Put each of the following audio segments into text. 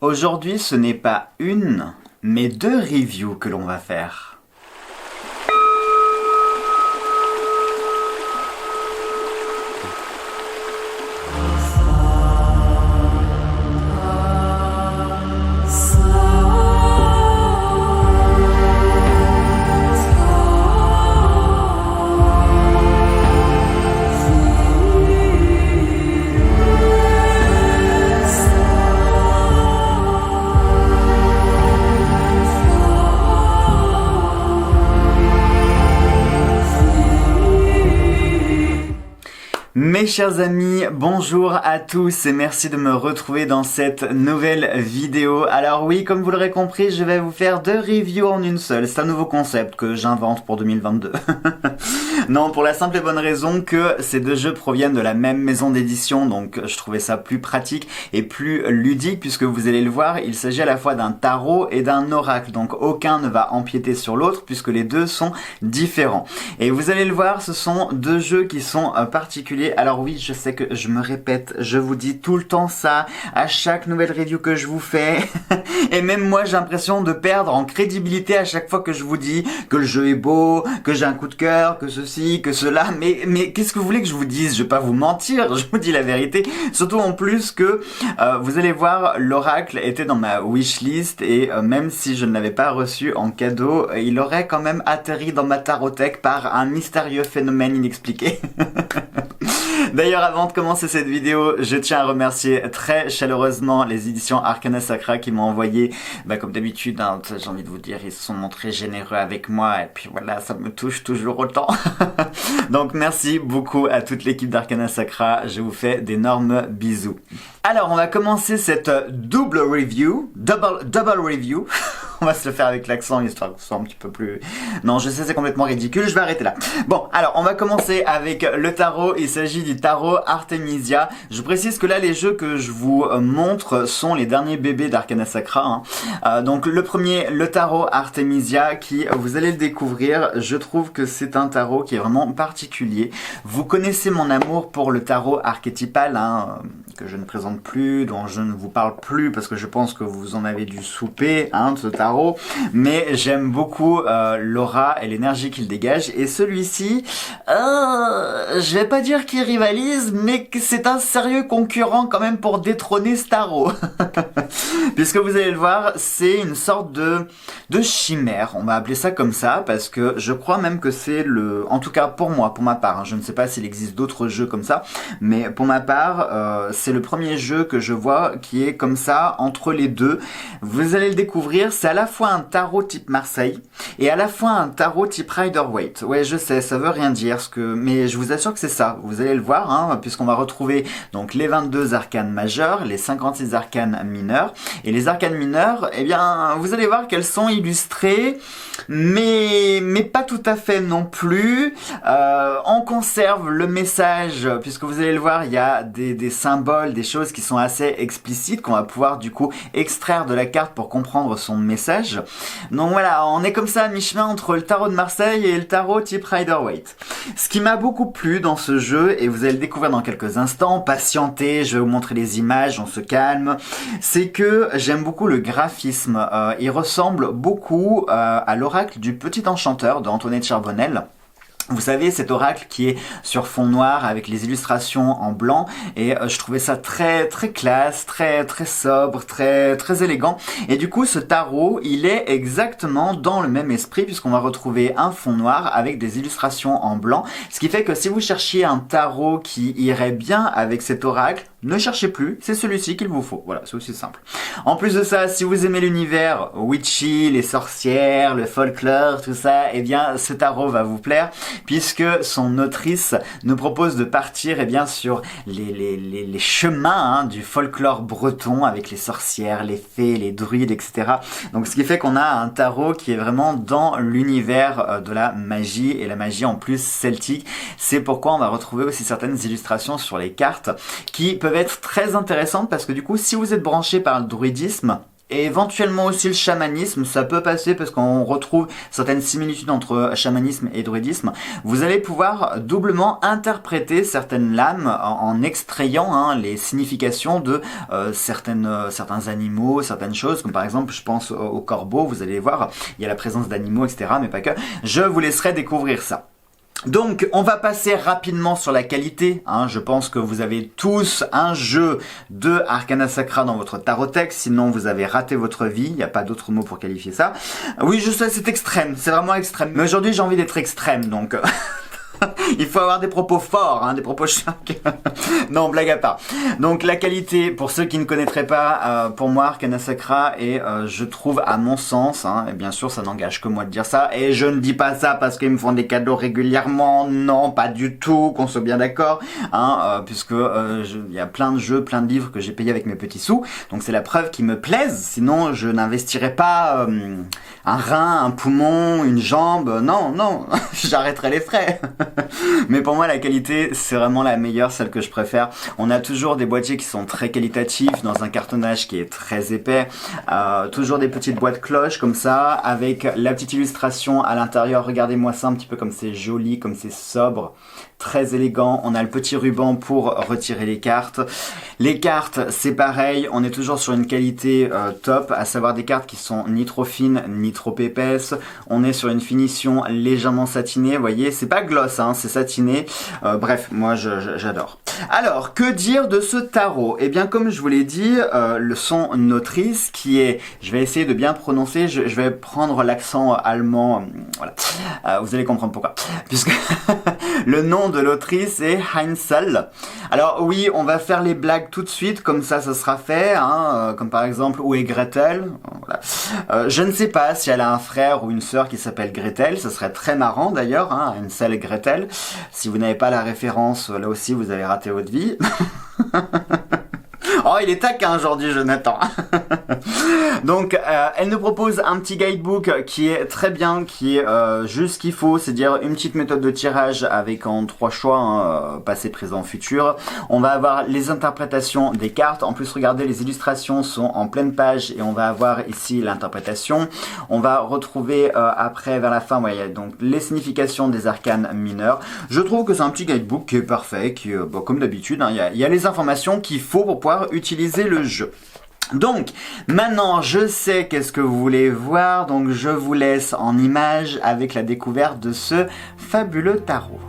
Aujourd'hui, ce n'est pas une, mais deux reviews que l'on va faire. Mes chers amis, bonjour à tous et merci de me retrouver dans cette nouvelle vidéo. Alors oui, comme vous l'aurez compris, je vais vous faire deux reviews en une seule. C'est un nouveau concept que j'invente pour 2022. Non, pour la simple et bonne raison que ces deux jeux proviennent de la même maison d'édition, donc je trouvais ça plus pratique et plus ludique puisque vous allez le voir, il s'agit à la fois d'un tarot et d'un oracle, donc aucun ne va empiéter sur l'autre puisque les deux sont différents. Et vous allez le voir, ce sont deux jeux qui sont particuliers. Alors oui, je sais que je me répète, je vous dis tout le temps ça à chaque nouvelle review que je vous fais. Et même moi, j'ai l'impression de perdre en crédibilité à chaque fois que je vous dis que le jeu est beau, que j'ai un coup de cœur, que ceci, que cela. Mais qu'est-ce que vous voulez que je vous dise? Je vais pas vous mentir, je vous dis la vérité. Surtout en plus que vous allez voir, l'oracle était dans ma wishlist et même si je ne l'avais pas reçu en cadeau, il aurait quand même atterri dans ma tarothèque par un mystérieux phénomène inexpliqué. D'ailleurs, avant de commencer cette vidéo, je tiens à remercier très chaleureusement les éditions Arcana Sacra qui m'ont envoyé, comme d'habitude, hein, j'ai envie de vous dire, ils se sont montrés généreux avec moi et puis voilà, ça me touche toujours autant. Donc merci beaucoup à toute l'équipe d'Arcana Sacra, je vous fais d'énormes bisous. Alors, on va commencer cette double review. On va se le faire avec l'accent, histoire que ce soit un petit peu plus... Non, je sais, c'est complètement ridicule, je vais arrêter là. Bon, alors, on va commencer avec le tarot. Il s'agit du tarot Artemisia. Je précise que là, les jeux que je vous montre sont les derniers bébés d'Arcana Sacra. Donc, le premier, le tarot Artemisia, qui, vous allez le découvrir. Je trouve que c'est un tarot qui est vraiment particulier. Vous connaissez mon amour pour le tarot archétypal, que je ne présente plus, dont je ne vous parle plus parce que je pense que vous en avez dû souper de ce tarot, mais j'aime beaucoup l'aura et l'énergie qu'il dégage, et celui-ci, je vais pas dire qu'il rivalise, mais que c'est un sérieux concurrent quand même pour détrôner ce tarot. Puisque vous allez le voir, c'est une sorte de chimère, on va appeler ça comme ça, parce que je crois même que c'est en tout cas pour moi, pour ma part, je ne sais pas s'il existe d'autres jeux comme ça, mais pour ma part, c'est le premier jeu que je vois qui est comme ça, entre les deux. Vous allez le découvrir, c'est à la fois un tarot type Marseille et à la fois un tarot type Rider-Waite. Ouais, je sais, ça veut rien dire, mais je vous assure que c'est ça. Vous allez le voir, puisqu'on va retrouver donc les 22 arcanes majeures, les 56 arcanes mineures. Et les arcanes mineures, eh bien, vous allez voir qu'elles sont illustrées, mais pas tout à fait non plus. On conserve le message, puisque vous allez le voir, il y a des symboles, des choses qui sont assez explicites, qu'on va pouvoir du coup extraire de la carte pour comprendre son message. Donc voilà, on est comme ça à mi-chemin entre le tarot de Marseille et le tarot type Rider-Waite. Ce qui m'a beaucoup plu dans ce jeu, et vous allez le découvrir dans quelques instants, patientez, je vais vous montrer les images, on se calme, c'est que j'aime beaucoup le graphisme. Il ressemble beaucoup à l'oracle du Petit Enchanteur de Antoinette Charbonnel. Vous savez, cet oracle qui est sur fond noir avec les illustrations en blanc, et je trouvais ça très très classe, très sobre, très élégant. Et du coup, ce tarot, il est exactement dans le même esprit puisqu'on va retrouver un fond noir avec des illustrations en blanc, ce qui fait que si vous cherchiez un tarot qui irait bien avec cet oracle, ne cherchez plus, c'est celui-ci qu'il vous faut. Voilà, c'est aussi simple. En plus de ça, si vous aimez l'univers witchy, les sorcières, le folklore, tout ça, eh bien, ce tarot va vous plaire, puisque son autrice nous propose de partir, sur les chemins du folklore breton, avec les sorcières, les fées, les druides, etc. Donc, ce qui fait qu'on a un tarot qui est vraiment dans l'univers de la magie, et la magie en plus celtique. C'est pourquoi on va retrouver aussi certaines illustrations sur les cartes, qui peuvent être très intéressantes parce que du coup, si vous êtes branché par le druidisme, et éventuellement aussi le chamanisme, ça peut passer parce qu'on retrouve certaines similitudes entre chamanisme et druidisme. Vous allez pouvoir doublement interpréter certaines lames en extrayant les significations de certains animaux, certaines choses, comme par exemple, je pense au corbeau, vous allez voir, il y a la présence d'animaux, etc., mais pas que. Je vous laisserai découvrir ça. Donc, on va passer rapidement sur la qualité. Je pense que vous avez tous un jeu de Arcana Sacra dans votre tarothèque, sinon vous avez raté votre vie. Il n'y a pas d'autre mot pour qualifier ça. Oui, je sais, c'est extrême, c'est vraiment extrême. Mais aujourd'hui, j'ai envie d'être extrême, donc... Il faut avoir des propos forts, des propos chocs. Non, blague à part. Donc la qualité, pour ceux qui ne connaîtraient pas, pour moi Arcana Sacra est, je trouve à mon sens, et bien sûr ça n'engage que moi de dire ça, et je ne dis pas ça parce qu'ils me font des cadeaux régulièrement, non, pas du tout, qu'on soit bien d'accord, puisque il y a plein de jeux, plein de livres que j'ai payés avec mes petits sous, donc c'est la preuve qu'ils me plaisent, sinon je n'investirais pas un rein, un poumon, une jambe, non, j'arrêterais les frais. Mais pour moi la qualité c'est vraiment la meilleure, celle que je préfère. On a toujours des boîtiers qui sont très qualitatifs dans un cartonnage qui est très épais, toujours des petites boîtes cloches comme ça avec la petite illustration à l'intérieur. Regardez-moi ça, un petit peu comme c'est joli, comme c'est sobre, très élégant. On a le petit ruban pour retirer les cartes. Les cartes c'est pareil, on est toujours sur une qualité top, à savoir des cartes qui sont ni trop fines ni trop épaisses. On est sur une finition légèrement satinée, vous voyez, c'est pas gloss, c'est satiné. Bref, moi j'adore. Alors, que dire de ce tarot? Eh bien, comme je vous l'ai dit, son autrice qui est, je vais essayer de bien prononcer, je vais prendre l'accent allemand, voilà. Vous allez comprendre pourquoi. Puisque le nom de l'autrice est Heinzel. Alors oui, on va faire les blagues tout de suite, comme ça sera fait, comme par exemple, où est Gretel? Voilà. Je ne sais pas si elle a un frère ou une sœur qui s'appelle Gretel, ce serait très marrant d'ailleurs, Heinzel et Gretel. Si vous n'avez pas la référence, là aussi vous avez raté votre vie. Oh, il est taquin aujourd'hui, Jonathan. Donc, elle nous propose un petit guidebook qui est très bien, qui est juste ce qu'il faut, c'est-à-dire une petite méthode de tirage avec en 3 choix, passé, présent, futur. On va avoir les interprétations des cartes. En plus, regardez, les illustrations sont en pleine page et on va avoir ici l'interprétation. On va retrouver après, vers la fin, voyez, donc les significations des arcanes mineurs. Je trouve que c'est un petit guidebook qui est parfait, qui, comme d'habitude, il y a les informations qu'il faut pour pouvoir utiliser le jeu. Donc, maintenant, je sais qu'est-ce que vous voulez voir, donc je vous laisse en images avec la découverte de ce fabuleux tarot.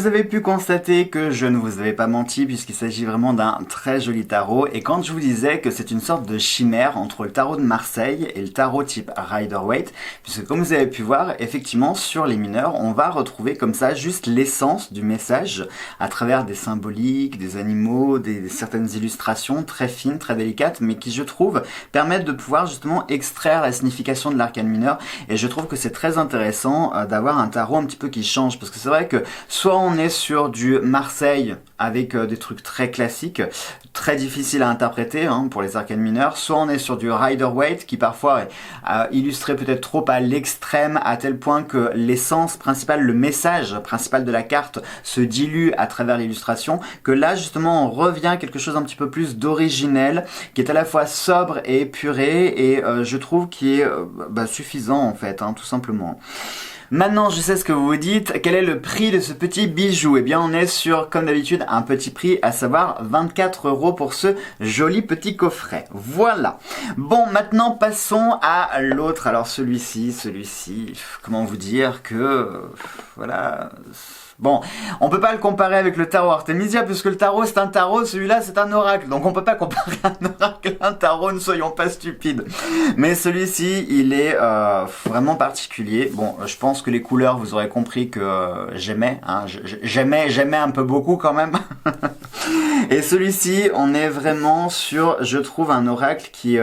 Vous avez pu constater que je ne vous avais pas menti puisqu'il s'agit vraiment d'un très joli tarot. Et quand je vous disais que c'est une sorte de chimère entre le tarot de Marseille et le tarot type Rider-Waite, puisque comme vous avez pu voir, effectivement, sur les mineurs, on va retrouver comme ça juste l'essence du message à travers des symboliques, des animaux, certaines illustrations très fines, très délicates, mais qui, je trouve, permettent de pouvoir justement extraire la signification de l'arcane mineur. Et je trouve que c'est très intéressant d'avoir un tarot un petit peu qui change, parce que c'est vrai que soit on est sur du Marseille avec des trucs très classiques, très difficiles à interpréter pour les arcanes mineurs, soit on est sur du Rider-Waite qui parfois est illustré peut-être trop à l'extrême à tel point que l'essence principale, le message principal de la carte se dilue à travers l'illustration, que là justement on revient à quelque chose un petit peu plus d'originel, qui est à la fois sobre et épuré, et je trouve qui est suffisant en fait, tout simplement. Maintenant, je sais ce que vous vous dites. Quel est le prix de ce petit bijou? Eh bien, on est sur, comme d'habitude, un petit prix, à savoir 24 € pour ce joli petit coffret. Voilà. Bon, maintenant, passons à l'autre. Alors, celui-ci, comment vous dire que... voilà... Bon, on peut pas le comparer avec le tarot Artemisia puisque le tarot c'est un tarot, celui-là c'est un oracle. Donc on peut pas comparer un oracle à un tarot, ne soyons pas stupides. Mais celui-ci, il est vraiment particulier. Bon, je pense que les couleurs, vous aurez compris que j'aimais. J'aimais un peu beaucoup quand même. Et celui-ci, on est vraiment sur, je trouve, un oracle qui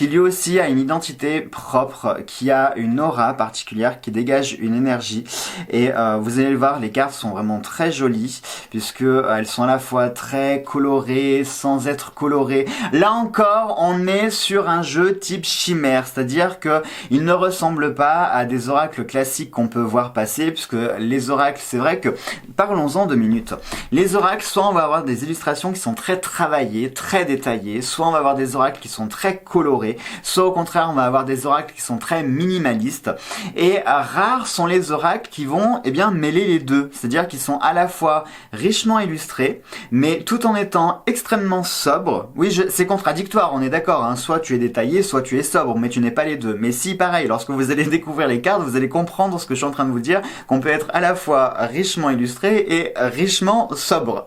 lui aussi a une identité propre, qui a une aura particulière, qui dégage une énergie. Et vous allez le voir, les cartes sont vraiment très jolies, puisque elles sont à la fois très colorées, sans être colorées. Là encore, on est sur un jeu type chimère, c'est-à-dire que il ne ressemble pas à des oracles classiques qu'on peut voir passer, puisque les oracles, c'est vrai que, parlons-en 2 minutes. Les oracles, soit on va avoir des illustrations qui sont très travaillées, très détaillées, soit on va avoir des oracles qui sont très colorés, soit au contraire on va avoir des oracles qui sont très minimalistes. Et rares sont les oracles qui vont mêler les deux, c'est-à-dire qu'ils sont à la fois richement illustrés, mais tout en étant extrêmement sobres. Oui, c'est contradictoire, on est d'accord, soit tu es détaillé, soit tu es sobre, mais tu n'es pas les deux. Mais si, pareil, lorsque vous allez découvrir les cartes, vous allez comprendre ce que je suis en train de vous dire, qu'on peut être à la fois richement illustré et richement sobre.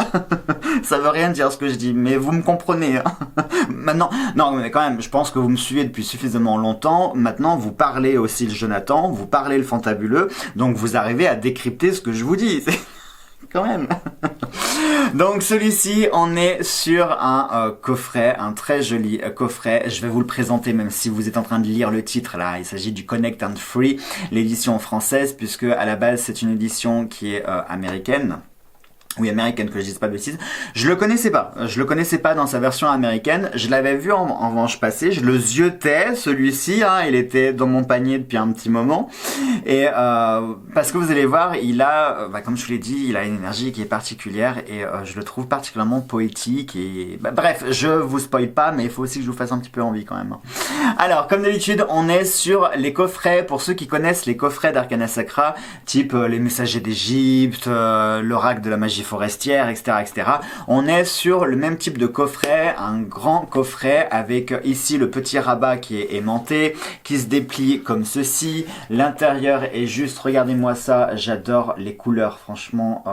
Ça veut rien dire ce que je dis, mais vous me comprenez. Maintenant, non, mais quand même, je pense que vous me suivez depuis suffisamment longtemps. Maintenant, vous parlez aussi le Jonathan, vous parlez le fantabuleux, donc vous arrivez à décrypter ce que je vous dis. Quand même. Donc celui-ci, on est sur un coffret, un très joli coffret. Je vais vous le présenter même si vous êtes en train de lire le titre là. Il s'agit du Connect and Free, l'édition française, puisque à la base c'est une édition qui est américaine. Oui, américaine, que je dise pas de bêtises. Je le connaissais pas dans sa version américaine. Je l'avais vu en revanche passer. Je le ziotais, celui-ci, il était dans mon panier depuis un petit moment. Et parce que vous allez voir, il a, comme je vous l'ai dit, il a une énergie qui est particulière et je le trouve particulièrement poétique. Et bref, je vous spoil pas, mais il faut aussi que je vous fasse un petit peu envie quand même. Alors, comme d'habitude, on est sur les coffrets. Pour ceux qui connaissent les coffrets d'Arcana Sacra, type les Messagers d'Égypte, l'Oracle de la Magie forestière, etc., etc. On est sur le même type de coffret, un grand coffret avec ici le petit rabat qui est aimanté, qui se déplie comme ceci. L'intérieur est juste, regardez-moi ça, j'adore les couleurs, franchement,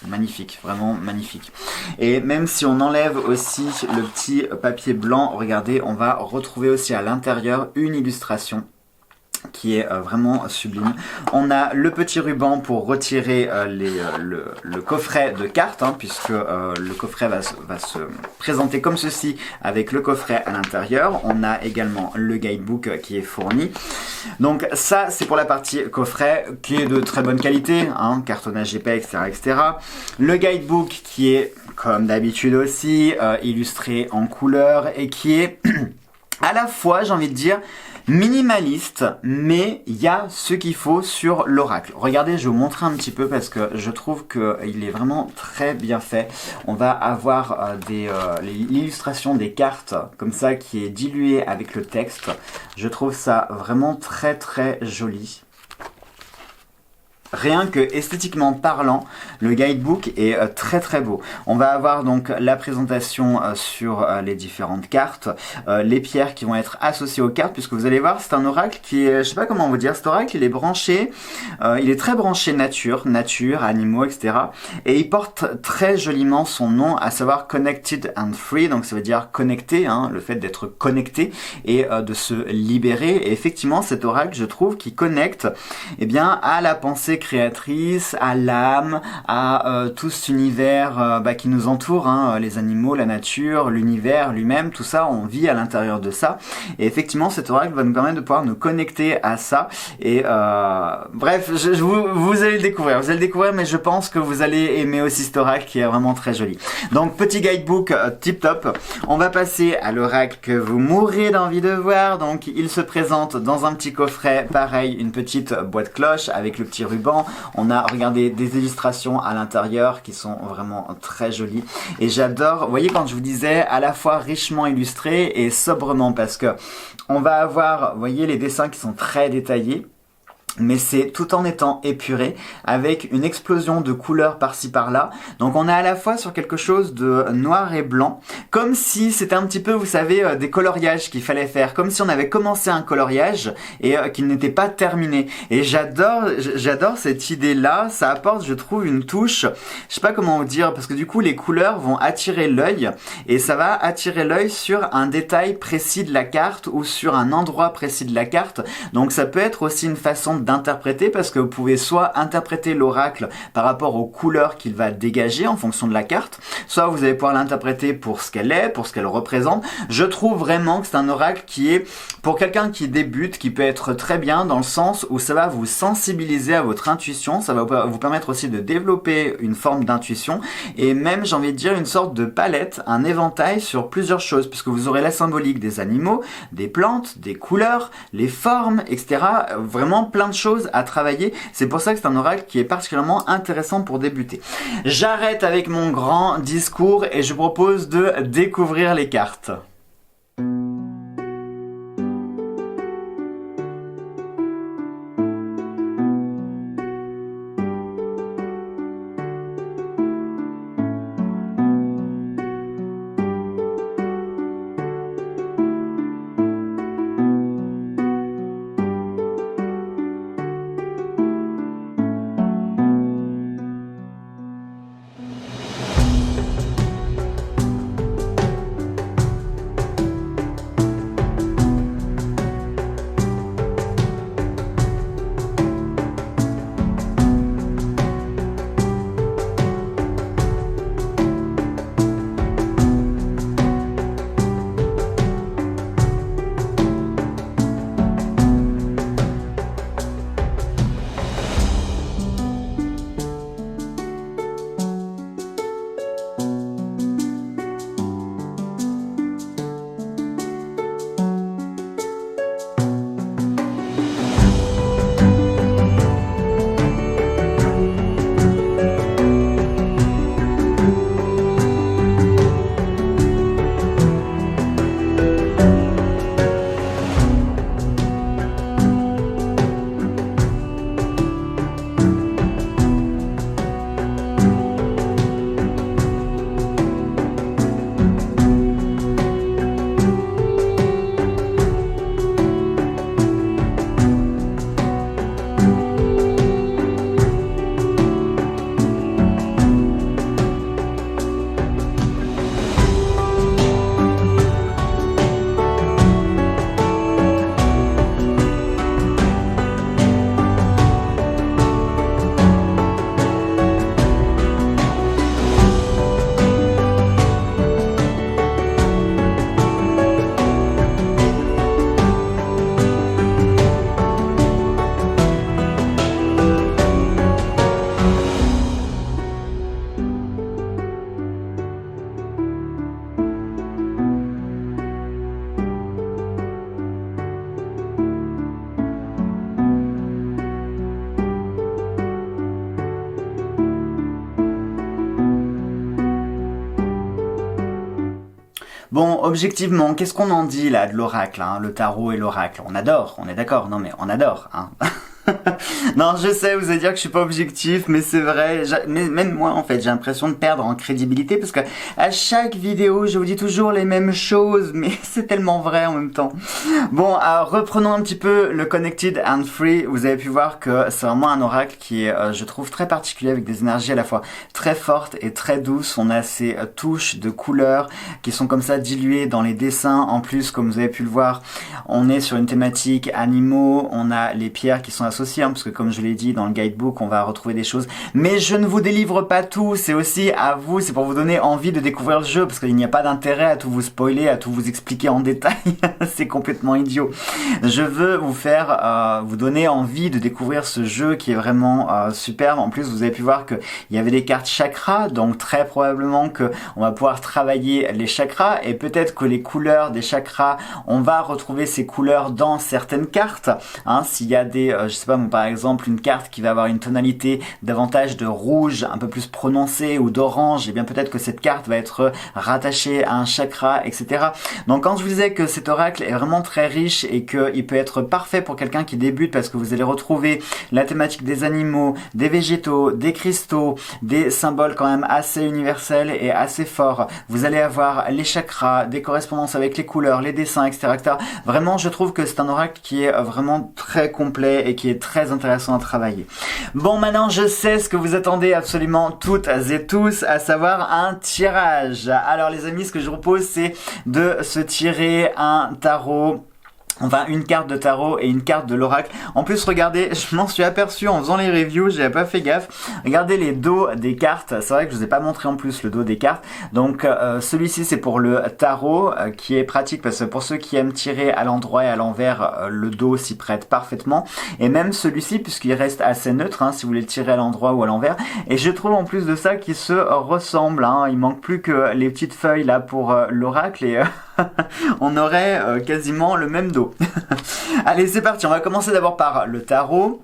magnifique, vraiment magnifique. Et même si on enlève aussi le petit papier blanc, regardez, on va retrouver aussi à l'intérieur une illustration qui est vraiment sublime. On a le petit ruban pour retirer le coffret de cartes, puisque le coffret va se présenter comme ceci avec le coffret à l'intérieur. On a également le guidebook qui est fourni. Donc ça, c'est pour la partie coffret qui est de très bonne qualité, cartonnage épais, etc., etc. Le guidebook qui est, comme d'habitude aussi, illustré en couleur et qui est à la fois, j'ai envie de dire, minimaliste, mais il y a ce qu'il faut sur l'oracle. Regardez, je vais vous montrer un petit peu parce que je trouve qu'il est vraiment très bien fait. On va avoir l'illustration des cartes comme ça qui est diluée avec le texte. Je trouve ça vraiment très très joli. Rien que esthétiquement parlant, le guidebook est très très beau. On va avoir donc la présentation sur les différentes cartes, les pierres qui vont être associées aux cartes, puisque vous allez voir, c'est un oracle qui est, je sais pas comment vous dire, cet oracle il est branché, il est très branché nature, animaux, etc. Et il porte très joliment son nom, à savoir Connected and Free, donc ça veut dire connecté, hein, le fait d'être connecté et de se libérer. Et effectivement, cet oracle, je trouve, qui connecte eh bien, à la pensée créatrice, à l'âme, à tout cet univers qui nous entoure, hein, les animaux, la nature, l'univers lui-même, tout ça, on vit à l'intérieur de ça. Et effectivement, cet oracle va nous permettre de pouvoir nous connecter à ça. Et bref, vous allez le découvrir, mais je pense que vous allez aimer aussi cet oracle qui est vraiment très joli. Donc, petit guidebook tip top. On va passer à l'oracle que vous mourrez d'envie de voir. Donc, il se présente dans un petit coffret, pareil, une petite boîte cloche avec le petit ruban. On a, regardé des illustrations à l'intérieur qui sont vraiment très jolies. Et j'adore, vous voyez, quand je vous disais à la fois richement illustré et sobrement, parce que on va avoir, vous voyez, les dessins qui sont très détaillés. Mais c'est tout en étant épuré, avec une explosion de couleurs par-ci par-là. Donc on est à la fois sur quelque chose de noir et blanc, comme si c'était un petit peu, vous savez, des coloriages qu'il fallait faire, comme si on avait commencé un coloriage et qu'il n'était pas terminé. Et j'adore cette idée-là, ça apporte, je trouve, une touche, je sais pas comment vous dire, parce que du coup les couleurs vont attirer l'œil, et ça va attirer l'œil sur un détail précis de la carte, ou sur un endroit précis de la carte. Donc ça peut être aussi une façon d'interpréter, parce que vous pouvez soit interpréter l'oracle par rapport aux couleurs qu'il va dégager en fonction de la carte, soit vous allez pouvoir l'interpréter pour ce qu'elle est, pour ce qu'elle représente. Je trouve vraiment que c'est un oracle qui est, pour quelqu'un qui débute, qui peut être très bien dans le sens où ça va vous sensibiliser à votre intuition, ça va vous permettre aussi de développer une forme d'intuition, et même, j'ai envie de dire, une sorte de palette, un éventail sur plusieurs choses, puisque vous aurez la symbolique des animaux, des plantes, des couleurs, les formes, etc. Vraiment plein de choses à travailler. C'est pour ça que c'est un oracle qui est particulièrement intéressant pour débuter. J'arrête avec mon grand discours et je vous propose de découvrir les cartes. Bon, objectivement, qu'est-ce qu'on en dit là de l'oracle, hein, le tarot et l'oracle? On adore, on est d'accord, non mais on adore, hein. Non, je sais, vous allez dire que je suis pas objectif, mais c'est vrai. Mais même moi, en fait, j'ai l'impression de perdre en crédibilité parce que à chaque vidéo, je vous dis toujours les mêmes choses, mais c'est tellement vrai en même temps. Bon, reprenons un petit peu le Connected and Free. Vous avez pu voir que c'est vraiment un oracle qui est, je trouve, très particulier avec des énergies à la fois très fortes et très douces. On a ces touches de couleurs qui sont comme ça diluées dans les dessins. En plus, comme vous avez pu le voir, on est sur une thématique animaux. On a les pierres qui sont associées, hein, parce que comme je l'ai dit dans le guidebook, on va retrouver des choses. Mais je ne vous délivre pas tout. C'est aussi à vous, c'est pour vous donner envie de découvrir le jeu, parce qu'il n'y a pas d'intérêt à tout vous spoiler, à tout vous expliquer en détail. C'est complètement idiot. Je veux vous faire, vous donner envie de découvrir ce jeu qui est vraiment superbe. En plus, vous avez pu voir qu'il y avait des cartes chakras, donc très probablement que on va pouvoir travailler les chakras, et peut-être que les couleurs des chakras, on va retrouver ces couleurs dans certaines cartes. Hein, s'il y a des, je sais pas, par exemple, une carte qui va avoir une tonalité davantage de rouge, un peu plus prononcée, ou d'orange, et bien peut-être que cette carte va être rattachée à un chakra, etc. Donc quand je vous disais que cet oracle est vraiment très riche et qu'il peut être parfait pour quelqu'un qui débute, parce que vous allez retrouver la thématique des animaux, des végétaux, des cristaux, des symboles quand même assez universels et assez forts. Vous allez avoir les chakras, des correspondances avec les couleurs, les dessins, etc., etc. Vraiment, je trouve que c'est un oracle qui est vraiment très complet et qui est très intéressant à travailler. Bon, maintenant, je sais ce que vous attendez absolument toutes et tous, à savoir un tirage. Alors, les amis, ce que je vous propose, c'est de se tirer un tarot. Enfin, une carte de tarot et une carte de l'oracle. En plus, regardez, je m'en suis aperçu en faisant les reviews, j'avais pas fait gaffe. Regardez les dos des cartes. C'est vrai que je vous ai pas montré en plus le dos des cartes. Donc, celui-ci, c'est pour le tarot, qui est pratique parce que pour ceux qui aiment tirer à l'endroit et à l'envers, le dos s'y prête parfaitement. Et même celui-ci, puisqu'il reste assez neutre, hein, si vous voulez le tirer à l'endroit ou à l'envers. Et je trouve en plus de ça qu'il se ressemble. Hein. Il manque plus que les petites feuilles là pour l'oracle et on aurait quasiment le même dos. Allez, c'est parti, on va commencer d'abord par le tarot.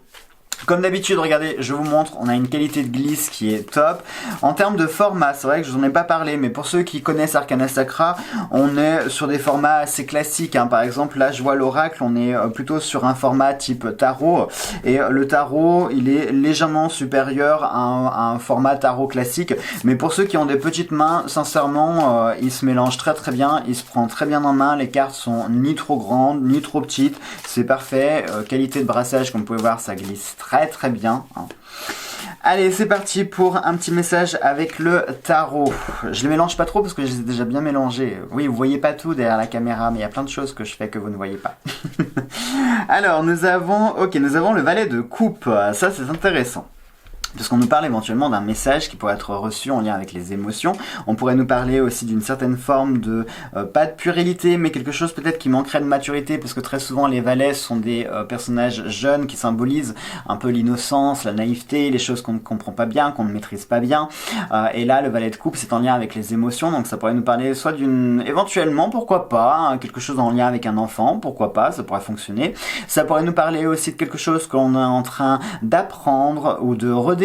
Comme d'habitude, regardez, je vous montre, on a une qualité de glisse qui est top. En termes de format, c'est vrai que je vous en ai pas parlé, mais pour ceux qui connaissent Arcana Sacra, on est sur des formats assez classiques. Hein. Par exemple, là, je vois l'oracle, on est plutôt sur un format type tarot. Et le tarot, il est légèrement supérieur à un format tarot classique. Mais pour ceux qui ont des petites mains, sincèrement, il se mélange très très bien. Il se prend très bien en main. Les cartes sont ni trop grandes, ni trop petites. C'est parfait. Qualité de brassage, comme vous pouvez voir, ça glisse très très bien. Allez, c'est parti pour un petit message avec le tarot. Je les mélange pas trop parce que je les ai déjà bien mélangés. Oui, vous voyez pas tout derrière la caméra, mais il y a plein de choses que je fais que vous ne voyez pas. Alors, nous avons le valet de coupe. Ça, c'est intéressant. Puisqu'on nous parle éventuellement d'un message qui pourrait être reçu en lien avec les émotions. On pourrait nous parler aussi d'une certaine forme de, pas de puérilité, mais quelque chose peut-être qui manquerait de maturité, parce que très souvent les valets sont des personnages jeunes qui symbolisent un peu l'innocence, la naïveté, les choses qu'on ne comprend pas bien, qu'on ne maîtrise pas bien. Et là, le valet de coupe, c'est en lien avec les émotions, donc ça pourrait nous parler soit d'une, éventuellement, pourquoi pas, hein, quelque chose en lien avec un enfant, pourquoi pas, ça pourrait fonctionner. Ça pourrait nous parler aussi de quelque chose qu'on est en train d'apprendre ou de redécouvrir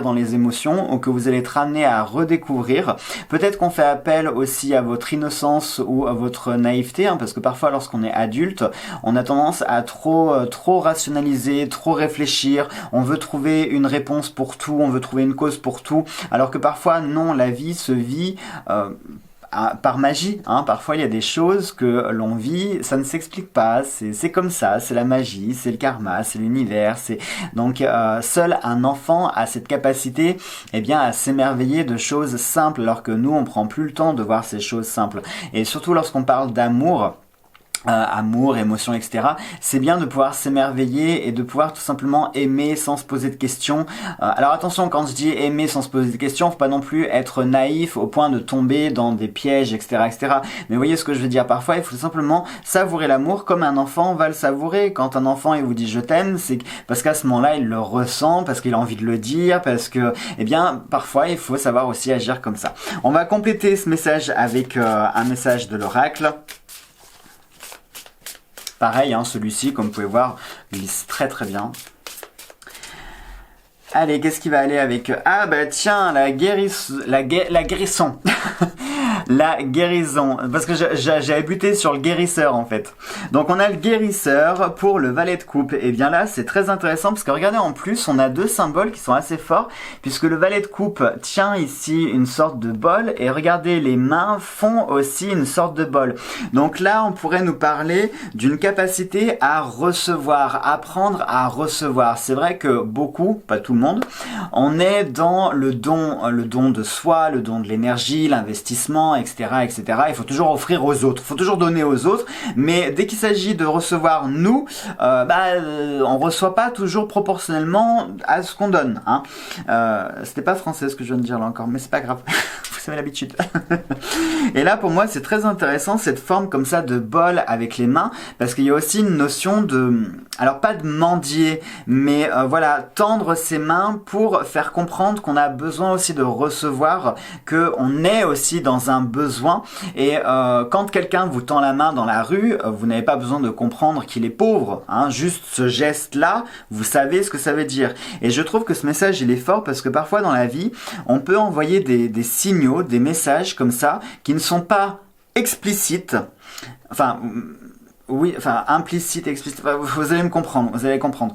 dans les émotions, ou que vous allez être amené à redécouvrir. Peut-être qu'on fait appel aussi à votre innocence ou à votre naïveté, hein, parce que parfois lorsqu'on est adulte, on a tendance à trop rationaliser, trop réfléchir, on veut trouver une réponse pour tout, on veut trouver une cause pour tout, alors que parfois non, la vie se vit par magie, hein. Parfois il y a des choses que l'on vit, ça ne s'explique pas, c'est comme ça, c'est la magie, c'est le karma, c'est l'univers, donc seul un enfant a cette capacité, eh bien, à s'émerveiller de choses simples, alors que nous on prend plus le temps de voir ces choses simples. Et surtout lorsqu'on parle d'amour, amour, émotion, etc. C'est bien de pouvoir s'émerveiller et de pouvoir tout simplement aimer sans se poser de questions. Alors attention, quand je dis aimer sans se poser de questions, faut pas non plus être naïf au point de tomber dans des pièges, etc., etc. Mais vous voyez ce que je veux dire, parfois il faut simplement savourer l'amour comme un enfant va le savourer. Quand un enfant il vous dit je t'aime, c'est parce qu'à ce moment-là il le ressent, parce qu'il a envie de le dire, parce que, eh bien, parfois il faut savoir aussi agir comme ça. On va compléter ce message avec un message de l'oracle. Pareil, hein, celui-ci, comme vous pouvez voir, glisse très très bien. Allez, qu'est-ce qui va aller avec... Ah bah tiens, la guérison. La guérison, parce que j'avais buté sur le guérisseur en fait. Donc on a le guérisseur pour le valet de coupe. Et bien là c'est très intéressant parce que regardez, en plus on a deux symboles qui sont assez forts, puisque le valet de coupe tient ici une sorte de bol, et regardez, les mains font aussi une sorte de bol. Donc là on pourrait nous parler d'une capacité à recevoir, apprendre à recevoir. C'est vrai que beaucoup, pas tout le monde, on est dans le don de soi, le don de l'énergie, l'investissement, etc., etc. Il faut toujours offrir aux autres, il faut toujours donner aux autres, mais dès qu'il s'agit de recevoir nous, on reçoit pas toujours proportionnellement à ce qu'on donne. Hein. C'était pas français ce que je viens de dire là encore, mais c'est pas grave. Vous avez l'habitude. Et là, pour moi, c'est très intéressant cette forme comme ça de bol avec les mains, parce qu'il y a aussi une notion de, alors pas de mendier, mais voilà, tendre ses mains pour faire comprendre qu'on a besoin aussi de recevoir, que on est aussi dans un besoin. Et quand quelqu'un vous tend la main dans la rue, vous n'avez pas besoin de comprendre qu'il est pauvre. Hein, juste ce geste-là, vous savez ce que ça veut dire. Et je trouve que ce message, il est fort parce que parfois dans la vie, on peut envoyer des signaux, des messages comme ça qui ne sont pas explicites, enfin oui, enfin implicite, explicite, vous allez me comprendre, vous allez comprendre.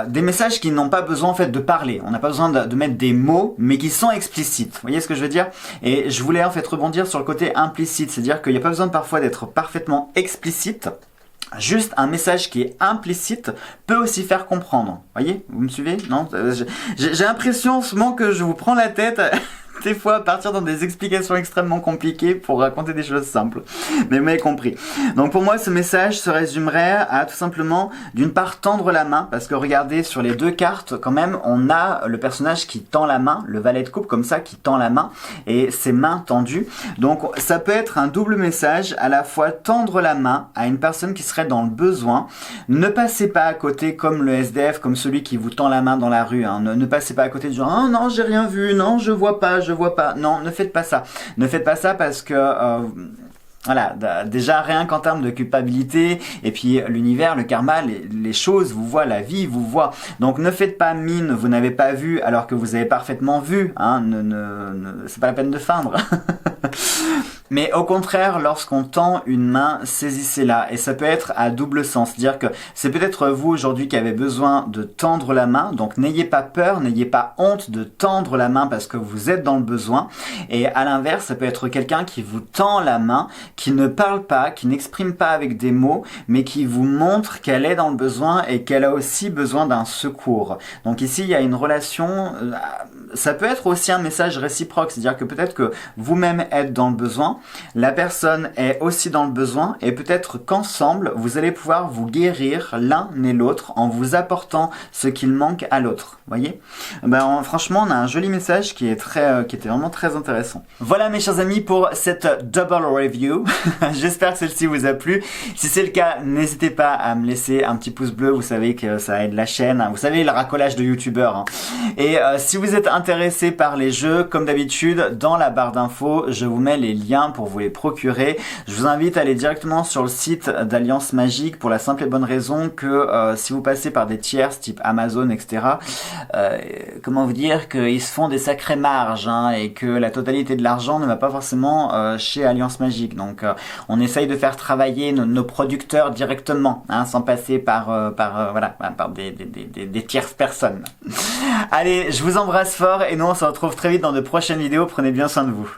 Des messages qui n'ont pas besoin en fait de parler, on n'a pas besoin de mettre des mots, mais qui sont explicites. Vous voyez ce que je veux dire? Et je voulais en fait rebondir sur le côté implicite, c'est-à-dire qu'il n'y a pas besoin parfois d'être parfaitement explicite. Juste un message qui est implicite peut aussi faire comprendre. Vous voyez? Vous me suivez? Non? J'ai l'impression en ce moment que je vous prends la tête des fois à partir dans des explications extrêmement compliquées pour raconter des choses simples. Mais vous m'avez compris. Donc pour moi, ce message se résumerait à tout simplement, d'une part, tendre la main, parce que regardez, sur les deux cartes, quand même, on a le personnage qui tend la main, le valet de coupe comme ça, qui tend la main, et ses mains tendues. Donc ça peut être un double message, à la fois tendre la main à une personne qui serait dans le besoin. Ne passez pas à côté comme le SDF, comme celui qui vous tend la main dans la rue. Hein. Ne passez pas à côté du genre, oh non, j'ai rien vu, non, je vois pas, je vois pas. Non, ne faites pas ça. Ne faites pas ça parce que voilà, déjà rien qu'en termes de culpabilité, et puis l'univers, le karma, les choses vous voient, la vie vous voit. Donc ne faites pas mine, vous n'avez pas vu alors que vous avez parfaitement vu. Hein, c'est pas la peine de feindre. Mais au contraire, lorsqu'on tend une main, saisissez-la. Et ça peut être à double sens. C'est-à-dire que c'est peut-être vous aujourd'hui qui avez besoin de tendre la main. Donc n'ayez pas peur, n'ayez pas honte de tendre la main parce que vous êtes dans le besoin. Et à l'inverse, ça peut être quelqu'un qui vous tend la main, qui ne parle pas, qui n'exprime pas avec des mots, mais qui vous montre qu'elle est dans le besoin et qu'elle a aussi besoin d'un secours. Donc ici, il y a une relation... Ça peut être aussi un message réciproque. C'est-à-dire que peut-être que vous-même êtes dans le besoin, la personne est aussi dans le besoin, et peut-être qu'ensemble, vous allez pouvoir vous guérir l'un et l'autre en vous apportant ce qu'il manque à l'autre. Voyez? Franchement, on a un joli message qui était vraiment très intéressant. Voilà mes chers amis pour cette double review. J'espère que celle-ci vous a plu. Si c'est le cas, n'hésitez pas à me laisser un petit pouce bleu. Vous savez que ça aide la chaîne. Vous savez, le racolage de youtubeurs. Hein. Et si vous êtes intéressé par les jeux, comme d'habitude, dans la barre d'infos, je vous mets les liens pour vous les procurer. Je vous invite à aller directement sur le site d'Alliance Magique pour la simple et bonne raison que si vous passez par des tiers type Amazon, etc., comment vous dire qu'ils se font des sacrées marges, hein, et que la totalité de l'argent ne va pas forcément chez Alliance Magique. Donc on essaye de faire travailler nos producteurs directement, hein, sans passer par des tierces personnes. Allez, je vous embrasse fort et nous on se retrouve très vite dans de prochaines vidéos. Prenez bien soin de vous.